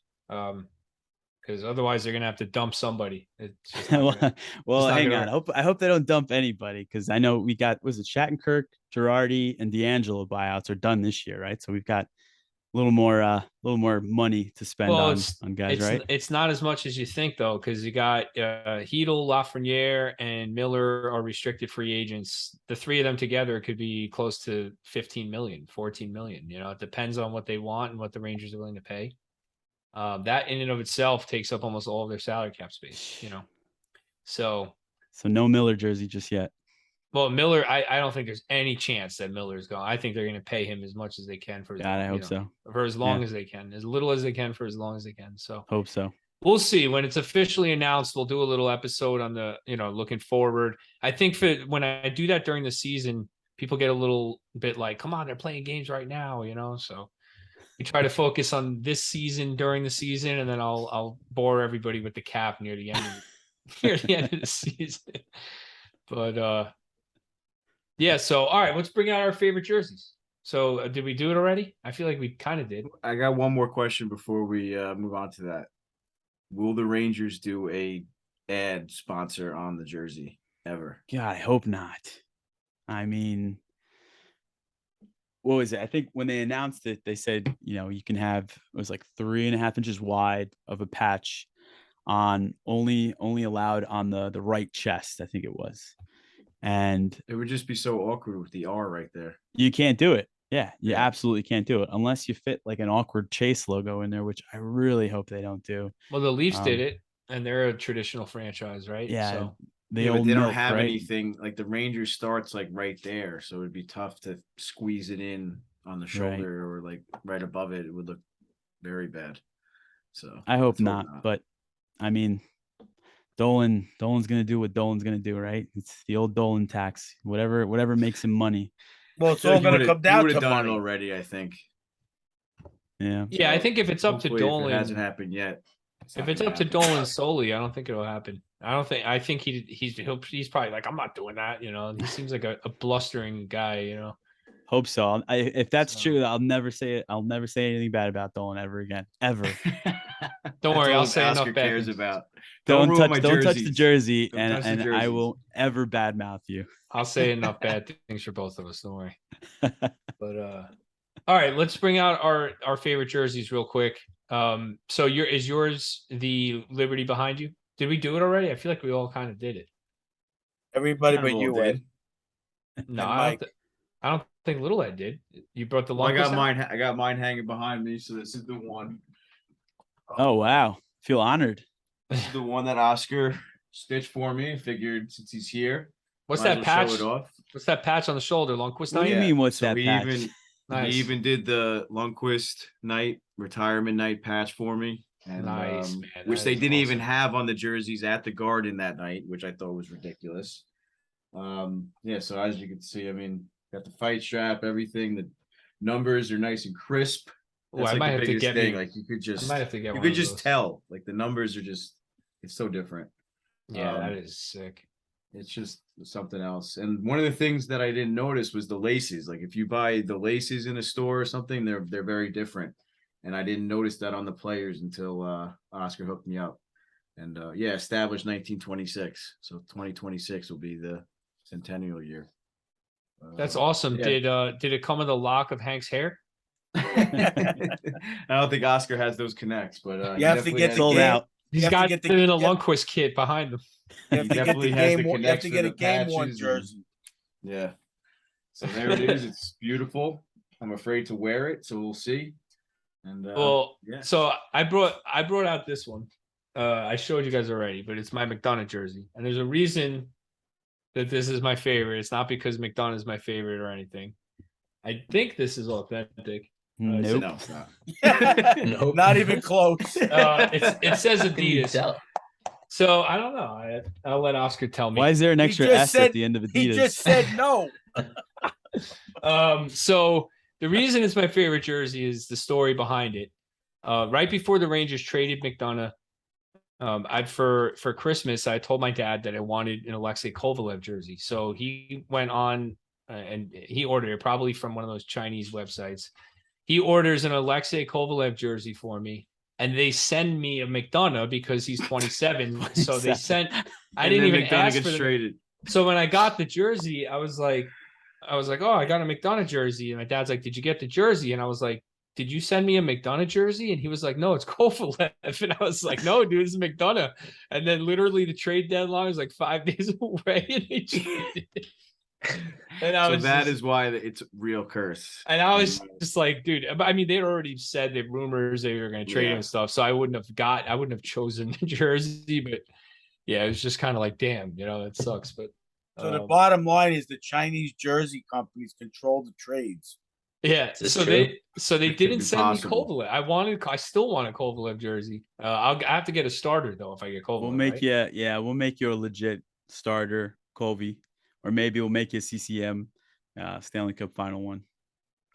Because otherwise they're gonna have to dump somebody. It's just not gonna, well, not hang gonna on. work. I hope they don't dump anybody because I know we got Shattenkirk, Girardi, and D'Angelo buyouts are done this year, right? So we've got a little more money to spend Well, on guys, right? it's not as much as you think though, because you got Hedel, Lafreniere, and Miller are restricted free agents. The three of them together could be close to 15 million, 14 million. It depends on what they want and what the Rangers are willing to pay. That in and of itself takes up almost all of their salary cap space. So no Miller jersey just yet. well, Miller, I don't think there's any chance that Miller's gone. I think they're going to pay him as much as they can for God, I hope so. for as long as they can, as little as they can for as long as they can. So Hope so. we'll see when it's officially announced. We'll do a little episode on the looking forward. I think when I do that during the season, people get a little bit like, come on, they're playing games right now, So we try to focus on this season during the season, and then I'll bore everybody with the cap near the end of the season. But yeah, so all right, let's bring out our favorite jerseys. So did we do it already? I feel like we kind of did. I got one more question before we move on to that. Will the Rangers do a ad sponsor on the jersey ever? God, I hope not. I mean, what was it? I think when they announced it, they said, you can have, it was like 3.5 inches wide of a patch on only allowed on the right chest, I think it was. And It would just be so awkward with the R right there. you can't do it. Yeah, you Yeah. absolutely can't do it unless you fit like an awkward Chase logo in there, which I really hope they don't do. Well, the Leafs did it, and they're a traditional franchise, right? Yeah, So the Yeah, but old they don't milk, have right? anything like the Rangers starts like right there, so it'd be tough to squeeze it in on the shoulder or like right above it. It would look very bad. So I hope let's not. But I mean, Dolan's gonna do what Dolan's gonna do, right? It's the old Dolan tax. Whatever makes him money. Well, it's all going to come down to done money. it already, I think. Yeah. yeah, I So, think if it's up to hopefully, if Dolan, it hasn't happened yet. if it's up to Dolan solely, I don't think it'll happen. I think he's probably like, I'm not doing that. He seems like a blustering guy. Hope so. If that's So- true, I'll never say it. I'll never say anything bad about Dolan ever again. Ever. Don't worry, I'll say enough Oscar bad cares things. about. Don't ruin my touch the jerseys. jersey, Don't touch the and I jerseys. will ever badmouth you. I'll say enough bad things for both of us. Don't worry. But all right, let's bring out our favorite jerseys real quick. So is yours the Liberty behind you? Did we do it already? I feel like we all kind of did it. Everybody but Cannonball you, Ed. did. No, And I Mike. don't think Little Ed did. You brought the Well, I Lundqvist got out? mine. I got mine hanging behind me, so this is the one. Oh wow, feel honored. This is the one that Oscar stitched for me. I figured since he's here, What's might as that well patch? show it off. What's that patch on the shoulder? Lundqvist What do you night? mean? What's so that he patch? even Nice. he even did the Lundqvist night retirement night patch for me. And Nice, man. which That they is didn't even awesome. have on the jerseys at the Garden that night, which I thought was ridiculous. Yeah, so as you can see, I mean, got the fight strap, everything. The numbers are nice and crisp. Ooh, That's I like might the have to biggest get thing. me. Like you could I just might have to get you one could of just those. tell. Like the numbers are just it's so different. Yeah, that Um, is sick. It's just something else. And one of the things that I didn't notice was the laces. Like if you buy the laces in a store or something, they're very different. And I didn't notice that on the players until Oscar hooked me up. And yeah, established 1926. So 2026 will be the centennial year. That's awesome. Yeah. Did it come with a lock of Hank's hair? I don't think Oscar has those connects, but You he have to definitely get has- the Sold game. out. He's have to got get it the- in a you have- Lundqvist kit behind him. You have He to get the definitely has game. the You have connects to for get the a game worn patches and- jersey. Yeah. So there it is. It's beautiful. I'm afraid to wear it, so we'll see. And Well, yeah. so I brought out this one. I showed you guys already, but it's my McDonough jersey, and there's a reason that this is my favorite. It's not because McDonough is my favorite or anything. I think this is authentic. Nope. No, it's not. Nope. Not even close. It says How can you Adidas. tell? So I don't know. I'll let Oscar tell me. Why is there an He extra just S said- at the end of Adidas? He just said no. So the reason it's my favorite jersey is the story behind it. Right before the Rangers traded McDonough, for Christmas, I told my dad that I wanted an Alexei Kovalev jersey. So he went on and he ordered it probably from one of those Chinese websites. He orders an Alexei Kovalev jersey for me, and they send me a McDonough because he's 27. So they 27. sent. I And didn't then even McDonough ask gets for the. traded. So when I got the jersey, I was like, oh, I got a McDonough jersey. And my dad's like, did you get the jersey? And I was like, did you send me a McDonough jersey? And he was like, no, it's Kovalev. And I was like, no, dude, it's McDonough. And then literally the trade deadline was like 5 days away, and they traded it. And I So was that just, is why it's real curse. and I was just like, dude, I mean, they'd already said the rumors they were going to trade him Yeah. and stuff. So I wouldn't have chosen the jersey, but yeah, it was just kind of like, damn, that sucks. But So the bottom line is the Chinese jersey companies control the trades. yeah, this so true? they It could didn't be send possible. me Kovalev. I still want a Kovalev jersey. I have to get a starter though if I get Kovalev. We'll make right? we'll make you a legit starter, Colby, or maybe we'll make you a CCM Stanley Cup final one.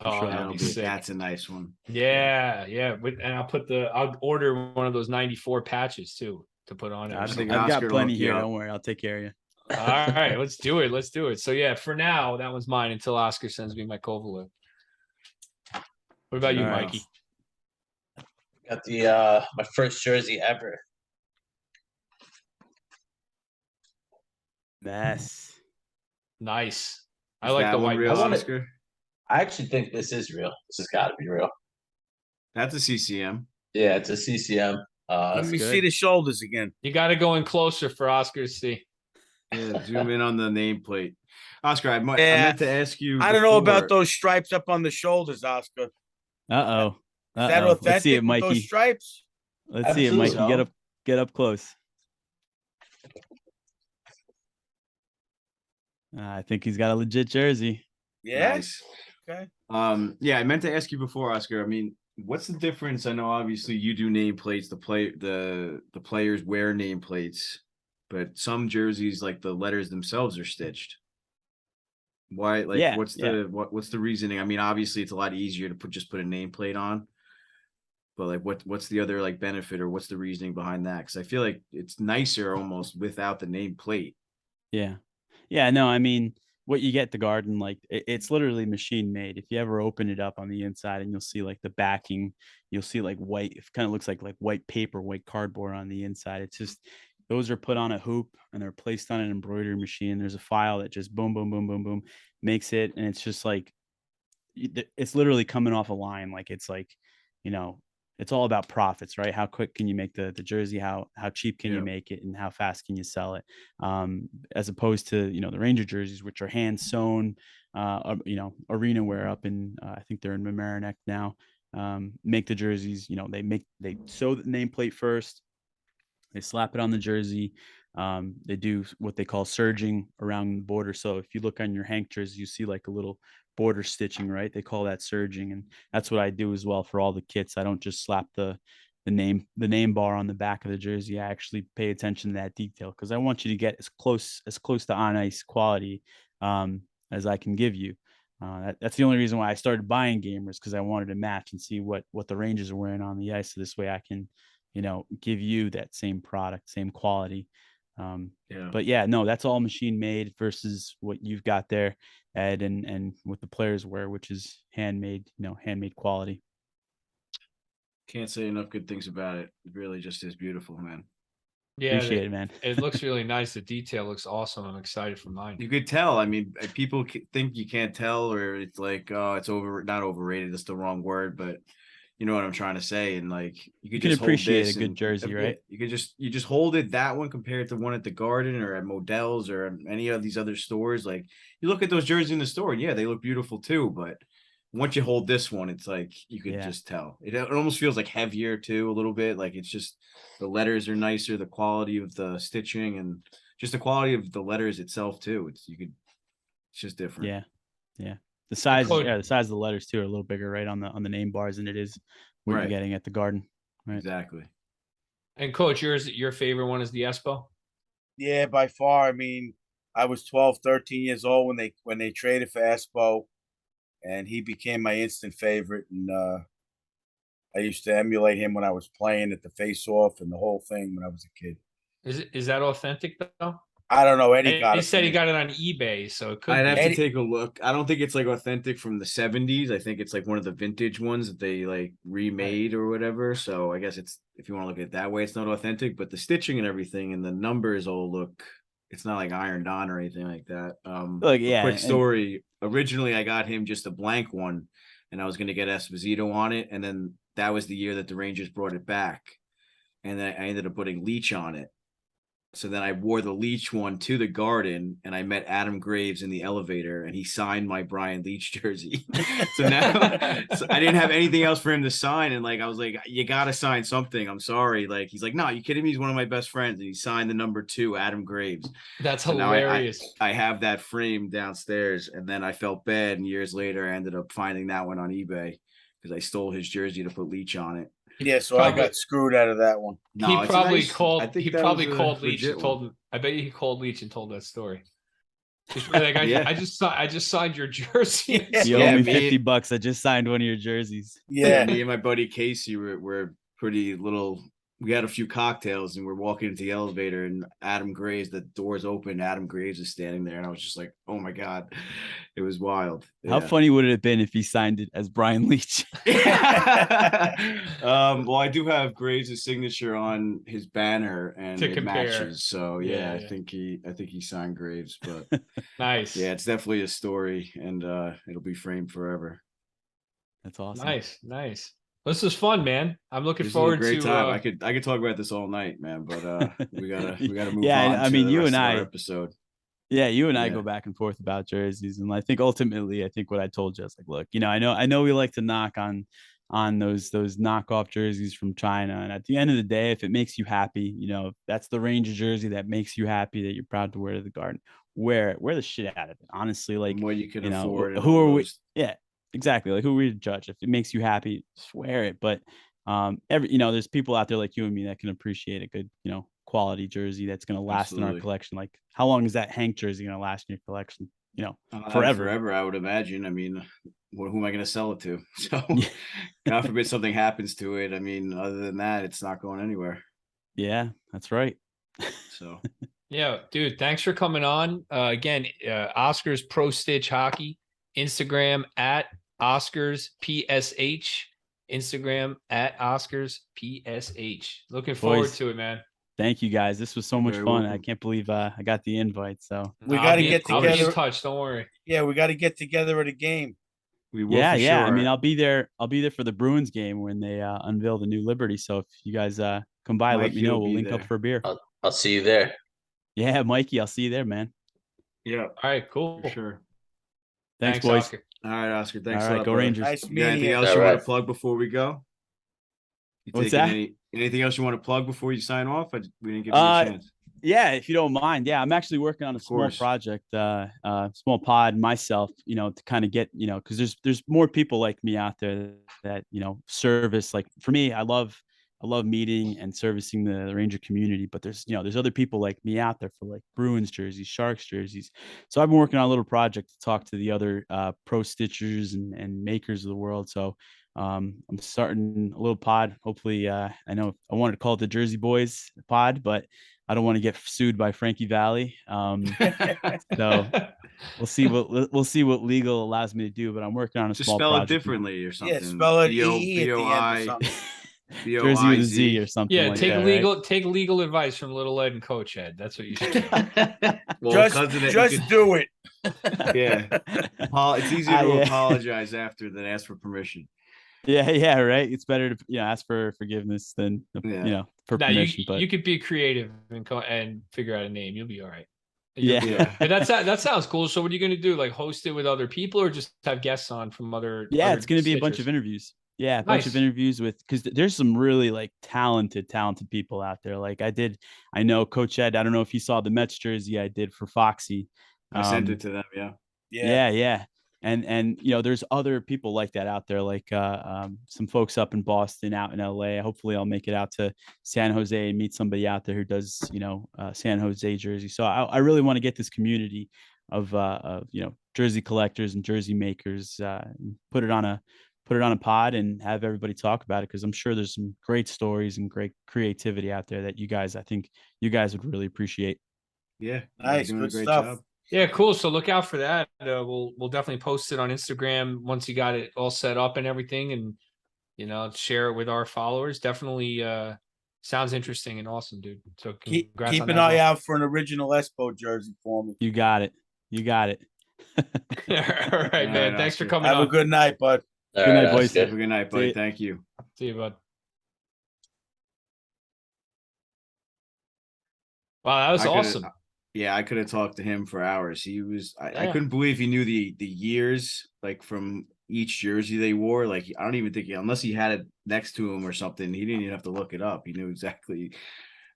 I'm Oh, sure that'd that'll be be sick. That's a nice one. Yeah. And I'll order one of those 94 patches too to put on it. or I've, something. think I've got Oscar will plenty hook you here. up. Don't worry, I'll take care of you. All right, let's do it. So yeah, for now that one's mine until Oscar sends me my Kovalev. What about you, All right. Mikey? Got the my first jersey ever. Yes. Nice. I Is like that the one white. real, I want it- Oscar? I actually think this is real. This has got to be real. That's a CCM. Yeah, it's a CCM. Let That's me good. see the shoulders again. You got to go in closer for Oscar to see. Yeah, zoom in on the nameplate. Oscar, I Yeah. meant to ask you. I don't know about before- those stripes up on the shoulders, Oscar. Is Uh-oh. that Uh-oh. authentic Let's see it, with those Mikey. stripes? Let's see it, Absolutely. Mikey. Get up close. I think he's got a legit jersey. Yeah. Nice. Okay. Yeah, I meant to ask you before, Oscar. I mean, what's the difference? I know obviously you do nameplates, the players wear nameplates, but some jerseys, like the letters themselves, are stitched. Why? Like, Yeah, what's the reasoning? I mean, obviously it's a lot easier to put a nameplate on, but like, what's the other like benefit, or what's the reasoning behind that? Because I feel like it's nicer almost without the nameplate. Yeah. Yeah, no, I mean, what you get at the Garden, like it's literally machine made. If you ever open it up on the inside and you'll see like the backing, you'll see like white, it kind of looks like white paper, white cardboard on the inside. It's just those are put on a hoop and they're placed on an embroidery machine. There's a file that just boom, boom, boom, boom, boom makes it. And it's just like it's literally coming off a line. Like it's like, it's all about profits, right? How quick can you make the jersey? How cheap can you Yeah. make it, and how fast can you sell it? As opposed to, you know, the Ranger jerseys, which are hand sewn, you know, arena wear up in, I think they're in Mamaroneck now. Make the jerseys, you know, they sew the nameplate first, they slap it on the jersey. They do what they call serging around the border. So if you look on your Hank jersey, you see like a little border stitching, right? They call that serging, and that's what I do as well for all the kits. I don't just slap the name bar on the back of the jersey. I actually pay attention to that detail because I want you to get as close to on ice quality as I can give you. That's the only reason why I started buying gamers, because I wanted to match and see what the Rangers are wearing on the ice. So this way I can, you know, give you that same product, same quality. Yeah. But yeah, no, that's all machine made versus what you've got there, Ed, and what the players wear, which is handmade, you know, handmade quality. Can't say enough good things about it. It really just is beautiful, man. Yeah, Appreciate it, man. it looks really nice. The detail looks awesome. I'm excited for mine. You could tell. I mean, people think you can't tell, or it's like, oh, it's not overrated. That's the wrong word, but you know what I'm trying to say. And like, you could can just hold appreciate this a good and jersey, yeah, right? you just hold it, that one compared to one at the Garden or at Modell's or any of these other stores. Like, you look at those jerseys in the store, and yeah, they look beautiful too. But once you hold this one, it's like you could Yeah. just tell. It almost feels like heavier too, a little bit. Like it's just the letters are nicer, the quality of the stitching, and just the quality of the letters itself too. It's just different. Yeah. Yeah. The size, Coach- yeah, the size of the letters too are a little bigger, right, on the name bars than it is what Right. you're getting at the Garden. Right. Exactly. And Coach, your favorite one is the Espo? Yeah, by far. I mean, I was 12, 13 years old when they traded for Espo, and he became my instant favorite. And I used to emulate him when I was playing at the face-off and the whole thing when I was a kid. Is that authentic though? I don't know. Eddie got He it. said he got it on eBay, so it could I'd be. have Eddie- to take a look. I don't think it's like authentic from the 70s. I think it's like one of the vintage ones that they like remade or whatever. So I guess it's, if you want to look at it that way, it's not authentic, but the stitching and everything and the numbers all look, it's not like ironed on or anything like that. Look, a yeah, quick and- story. Originally I got him just a blank one and I was going to get Esposito on it. And then that was the year that the Rangers brought it back. And then I ended up putting Leach on it. So then I wore the Leach one to the Garden, and I met Adam Graves in the elevator, and he signed my Brian Leach jersey. So now so I didn't have anything else for him to sign, and like I was like, "You got to sign something." I'm sorry. Like he's like, "No, you kidding me? He's one of my best friends," and he signed the number 2, Adam Graves. That's So now hilarious. I have that frame downstairs, and then I felt bad, and years later I ended up finding that one on eBay because I stole his jersey to put Leach on it. Yeah, so I got screwed out of that one. No, he it's probably nice. I called. think He that probably was a called Leach legit and told one. him. I bet he called Leach and told that story. Just like Yeah. I just signed your jersey. Yeah. You Yeah, owe me me- $50. I just signed one of your jerseys. Yeah. Me and my buddy Casey were pretty little. We had a few cocktails and we're walking into the elevator and Adam Graves, the doors open, Adam Graves is standing there, and I was just like, oh my God. It was wild. How Yeah. funny would it have been if he signed it as Brian Leach? Well, I do have Graves' signature on his banner and To it compare. matches. So yeah, Yeah. I think he signed Graves, but Nice. yeah, it's definitely a story and it'll be framed forever. That's awesome. Nice. This was fun, man. I'm looking This is a forward great to. time. I could talk about this all night, man, but we gotta move Yeah, on. I to mean, the you rest and of our I- episode. Yeah, you and I Yeah. go back and forth about jerseys, and I think ultimately, I think what I told you, I was like, look, I know we like to knock on those knockoff jerseys from China, and at the end of the day, if it makes you happy, that's the Ranger jersey that makes you happy, that you're proud to wear to the Garden. Wear the shit out of it, honestly. Like, And what you can you know, afford. And who all are we? those- Yeah, exactly. Like, who are we to judge? If it makes you happy, swear it. But there's people out there like you and me that can appreciate a good, quality jersey that's going to last in our Absolutely. collection. Like, how long is that Hank jersey going to last in your collection? Forever. Forever, I would imagine. I mean, who am I going to sell it to? So, Yeah. God forbid something happens to it. I mean, other than that, it's not going anywhere. Yeah, that's right. So, Yeah, dude, thanks for coming on. Again, Oscars Pro Stitch Hockey, Instagram at Oscars PSH, Instagram at Oscars PSH. Looking forward Boys. to it, man. Thank you guys. This was so You're much very fun. I welcome. can't believe I got the invite. So We I'll gotta be- get I'll be in together. touch. Don't worry. Yeah, we got to get together at a game. We will Yeah, for yeah. I sure. mean, I'll be there. I'll be there for the Bruins game when they unveil the new Liberty. So if you guys come by, let me Mikey know. will We'll be link up there. for a beer. I'll see you there. Yeah, Mikey, I'll see you there, man. Yeah, All right, cool. for sure. Thanks, boys. Oscar. All right, Oscar. Thanks All a right, lot, go brother. Rangers. Nice You got meeting anything you. else All you want right. to plug before we go? You What's taking that? anything else you want to plug before you sign off? We didn't give you a chance. Yeah, if you don't mind. Yeah, I'm actually working on a Of small course. project, small pod myself, to kind of get, because there's more people like me out there that, service. Like for me, I love meeting and servicing the Ranger community, but there's other people like me out there for like Bruins jerseys, Sharks jerseys. So I've been working on a little project to talk to the other pro stitchers and makers of the world. So I'm starting a little pod. Hopefully, I know I wanted to call it the Jersey Boys pod, but I don't want to get sued by Frankie Valley. So we'll see what legal allows me to do. But I'm working on a Just small spell it project. differently or Yeah, something. spell it B-O- EE at the end or B-O-I something. Jersey with a Z or B-O-I-Z. something Yeah, like take that. legal advice from Little Ed and Coach Ed. That's what you should do. Well, Just cousin, do it. Yeah. Right? It's easier to Yeah. apologize after than ask for permission. Yeah, right. It's better to ask for forgiveness than Yeah. for Now permission. But you could be creative and figure out a name. You'll be all right. yeah. Yeah. But that sounds cool. So what are you gonna do? Like host it with other people, or just have guests on from other? Yeah, other it's going to be a bunch stitchers? of interviews. Yeah, a bunch of Nice. interviews because there's some really like talented people out there. Like I know Coach Ed. I don't know if you saw the Mets jersey I did for Foxy. I sent it to them. Yeah. Yeah. Yeah. And there's other people like that out there, like some folks up in Boston, out in LA. Hopefully I'll make it out to San Jose and meet somebody out there who does, San Jose jersey. So I really want to get this community of jersey collectors and jersey makers, put it on a pod and have everybody talk about it, because I'm sure there's some great stories and great creativity out there that I think you guys would really appreciate. Yeah. Nice. You're doing a Good great stuff. job. Yeah, cool. So look out for that. We'll definitely post it on Instagram once you got it all set up and everything, and share it with our followers. Definitely sounds interesting and awesome, dude. So Keep congrats on an that as eye well. out for an original Espo jersey for me. You got it. All right, All man. right, Thanks for Oscar. coming Have on. a good night, bud. All Good right, night, boys. Oscar. Have a good night, buddy. See ya. Thank you. See you, bud. Wow, that was I coulda- awesome. Yeah, I could have talked to him for hours. He was I Yeah. couldn't believe he knew the years like from each jersey they wore. Like I don't even think unless he had it next to him or something, he didn't even have to look it up. He knew exactly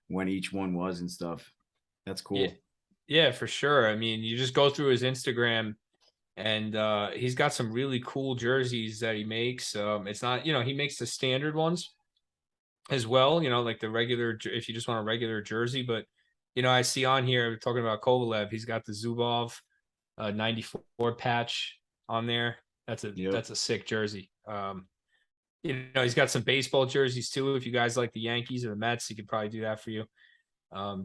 when each one was and stuff. That's cool. Yeah. Yeah, for sure. I mean, you just go through his Instagram and he's got some really cool jerseys that he makes. It's not, he makes the standard ones as well, like the regular, if you just want a regular jersey. But, I see on here, talking about Kovalev, he's got the Zubov 94 patch on there. That's Yep. a sick jersey. He's got some baseball jerseys too. If you guys like the Yankees or the Mets, he could probably do that for you.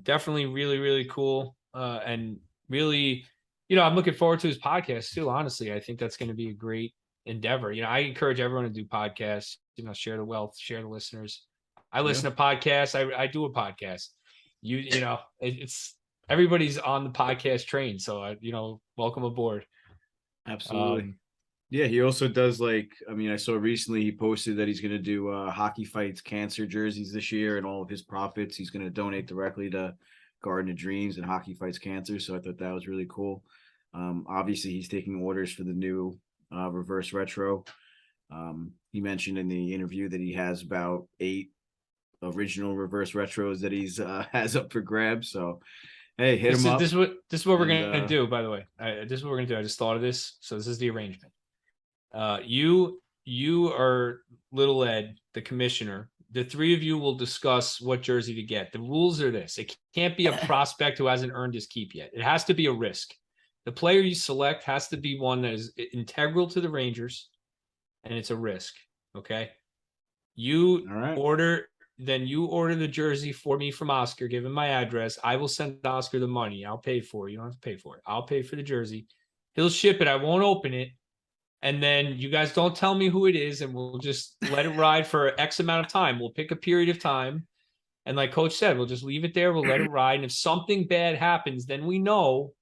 Definitely really, really cool. And really, I'm looking forward to his podcast too. Honestly, I think that's going to be a great endeavor. I encourage everyone to do podcasts, share the wealth, share the listeners. I listen to podcasts. I do a podcast. It's everybody's on the podcast train. So welcome aboard. Absolutely. Yeah, he also does I saw recently he posted that he's going to do Hockey Fights cancer jerseys this year, and all of his profits he's going to donate directly to Garden of Dreams and Hockey Fights Cancer. So I thought that was really cool. Obviously, he's taking orders for the new reverse retro. He mentioned in the interview that he has about 8 original reverse retros that he's has up for grabs. So hey, hit him up. This is what we're And, gonna do. By the way, this is what we're gonna do. I just thought of this. So this is the arrangement. You are Little Ed, the commissioner. The three of you will discuss what jersey to get. The rules are this: it can't be a prospect who hasn't earned his keep yet. It has to be a risk. The player you select has to be one that is integral to the Rangers, and it's a risk. Okay. You All right. order the jersey for me from Oscar. Give him my address. I will send Oscar the money. I'll pay for it. You don't have to pay for it. I'll pay for the jersey. He'll ship it. I won't open it. And then you guys don't tell me who it is, and we'll just let it ride for X amount of time. We'll pick a period of time. And like Coach said, we'll just leave it there. We'll let it ride. And if something bad happens, then we know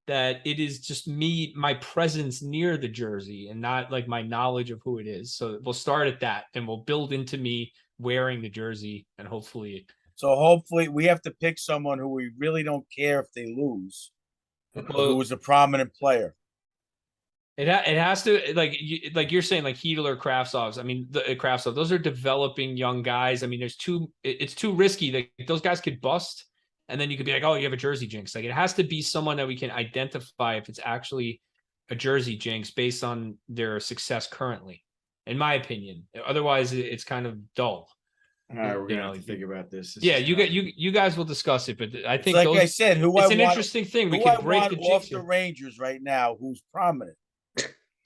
that it is just me, my presence near the jersey, and not like my knowledge of who it is. So we'll start at that, and we'll build into me wearing the jersey, and hopefully. So hopefully we have to pick someone who we really don't care if they lose, who is a prominent player. It has to, like you're saying, like Heedle or Kraftsovs. I mean, the Kraftsov, those are developing young guys. I mean, it's too risky. Like those guys could bust, and then you could be like, oh, you have a jersey jinx. Like it has to be someone that we can identify if it's actually a jersey jinx based on their success currently, in my opinion. Otherwise, it's kind of dull. All right, we're gonna have to think about this. Yeah, you guys will discuss it, but I think Like I said, it's an interesting thing. We can break the jinx off the Rangers right now. Who's prominent?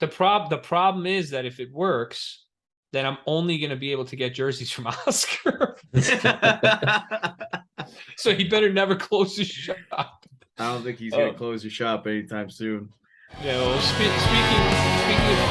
The problem is that if it works, then I'm only going to be able to get jerseys from Oscar. So he better never close his shop. I don't think he's gonna close your shop anytime soon. Yeah. Well, speaking of